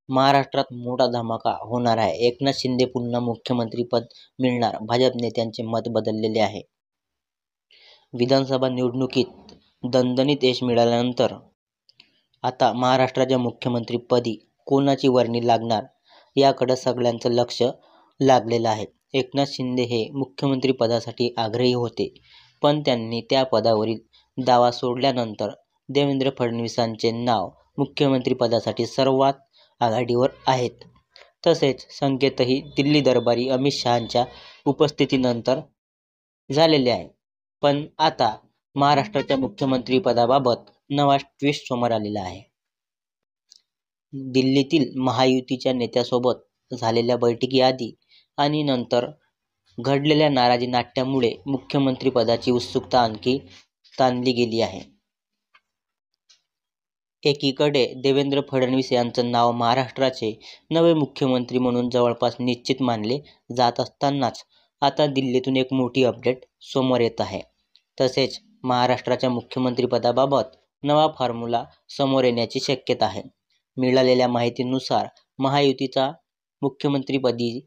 महाराष्ट्रात मोठा धमाका होणार आहे. एकनाथ शिंदे पुन्हा मुख्यमंत्रीपद मिळणार, भाजप नेत्यांचे मत बदललेले आहे. विधानसभा निवडणुकीत दणदणीत यश मिळाल्यानंतर आता महाराष्ट्राच्या मुख्यमंत्रीपदी कोणाची वर्णी लागणार याकडे सगळ्यांचं लक्ष लागलेलं आहे. एकनाथ शिंदे हे मुख्यमंत्रीपदासाठी आग्रही होते, पण त्यांनी त्या पदावरील दावा सोडल्यानंतर देवेंद्र फडणवीसांचे नाव मुख्यमंत्रीपदासाठी सर्वात आघाडीवर आहेत. तसेच संकेतही दिल्ली दरबारी अमित शहांच्या उपस्थितीनंतर झालेले आहे. पण आता महाराष्ट्राच्या मुख्यमंत्रीपदाबाबत नवा ट्विस्ट समोर आलेला आहे. दिल्लीतील महायुतीच्या नेत्यांसोबत झालेल्या बैठकीआधी आणि नंतर घडलेल्या नाराजी नाट्यामुळे मुख्यमंत्रीपदाची उत्सुकता आणखी ताणली गेली आहे. एकीकडे देवेंद्र फडणवीस यांचं नाव महाराष्ट्राचे नवे मुख्यमंत्री म्हणून जवळपास निश्चित मानले जात असतानाच आता दिल्लीतून एक मोठी अपडेट समोर येत आहे. तसेच महाराष्ट्राच्या मुख्यमंत्रीपदाबाबत नवा फॉर्म्युला समोर येण्याची शक्यता आहे. मिळालेल्या माहितीनुसार महायुतीचा मुख्यमंत्रीपदी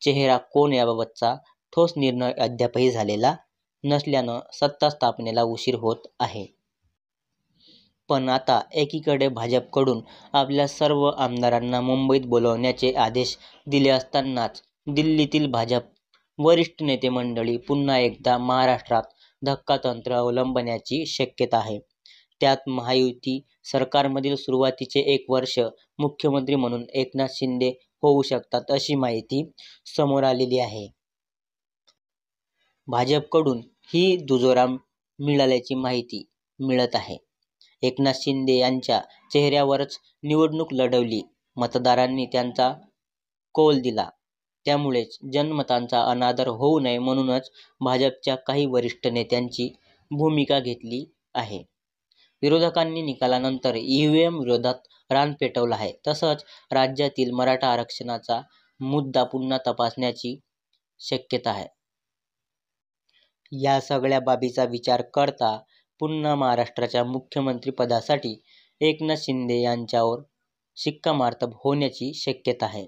चेहरा कोण याबाबतचा ठोस निर्णय अद्यापही झालेला नसल्यानं सत्ता स्थापनेला उशीर होत आहे. पण आता एकीकडे भाजपकडून आपल्या सर्व आमदारांना मुंबईत बोलावण्याचे आदेश दिले असतानाच दिल्लीतील भाजप वरिष्ठ नेते मंडळी पुन्हा एकदा महाराष्ट्रात धक्कातंत्र अवलंबण्याची शक्यता आहे. त्यात महायुती सरकारमधील सुरुवातीचे 1 वर्ष मुख्यमंत्री म्हणून एकनाथ शिंदे होऊ शकतात अशी माहिती समोर आलेली आहे. भाजपकडून ही दुजोरा मिळाल्याची माहिती मिळत आहे. एकनाथ शिंदे यांच्या चेहऱ्यावरच निवडणूक लढवली, मतदारांनी त्यांचा कौल दिला. त्यामुळेच जनमतांचा अनादर होऊ नये म्हणूनच भाजपच्या काही वरिष्ठ नेत्यांची भूमिका घेतली आहे. विरोधकांनी निकालानंतर ईव्हीएम विरोधात रान पेटवलं आहे. तसंच राज्यातील मराठा आरक्षणाचा मुद्दा पुन्हा तपासण्याची शक्यता आहे. या सगळ्या बाबींचा विचार करता पुन्हा महाराष्ट्राच्या मुख्यमंत्रीपदासाठी एकनाथ शिंदे यांच्यावर शिक्कामोर्तब होण्याची शक्यता आहे.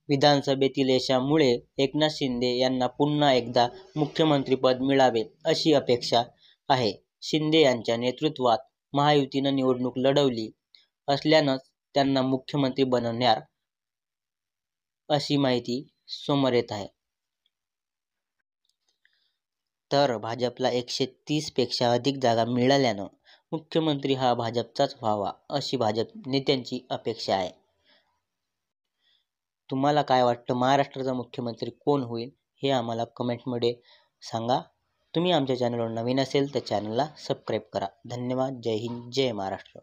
विधानसभेतील यशामुळे एकनाथ शिंदे यांना पुन्हा एकदा मुख्यमंत्रीपद मिळावे अशी अपेक्षा आहे. शिंदे यांच्या नेतृत्वात महायुतीनं निवडणूक लढवली असल्यानंच त्यांना मुख्यमंत्री बनवणार अशी माहिती समोर येत आहे. तर भाजपला 130 पेक्षा अधिक जागा मिळाल्यानं मुख्यमंत्री हा भाजपचाच व्हावा अशी भाजप नेत्यांची अपेक्षा आहे. तुम्हाला काय वाटतं, महाराष्ट्राचा मुख्यमंत्री कोण होईल हे आम्हाला कमेंटमध्ये सांगा. तुम्ही आमच्या चॅनलवर नवीन असेल तर चॅनलला सबस्क्राईब करा. धन्यवाद. जय हिंद, जय महाराष्ट्र.